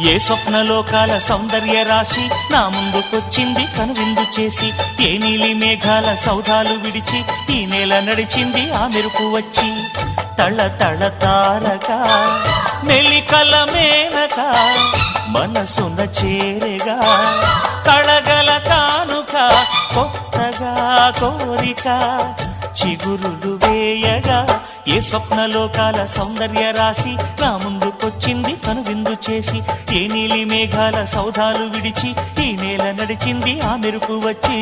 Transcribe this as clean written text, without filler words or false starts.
ఏ స్వప్నలోకాల సౌందర్య రాశి నా ముందుకొచ్చింది కనువిందు చేసి, ఏ నీలి మేఘాల సౌధాలు విడిచి ఈ నేల నడిచింది ఆ మెరుపు వచ్చి. తళ తళ తారక మెలికల మేనక మనసున చేరగా, కళగల కానుక కొత్తగా కోరిక చిగురులు వేయగా. ఏ స్వప్నలోకాల సౌందర్య రాశి నా ముందుకొచ్చింది కనువిందు చేసి, ఏ నీలి మేఘాల సౌధాలు విడిచి ఈ నేల నడిచింది ఆ మెరుపు వచ్చి.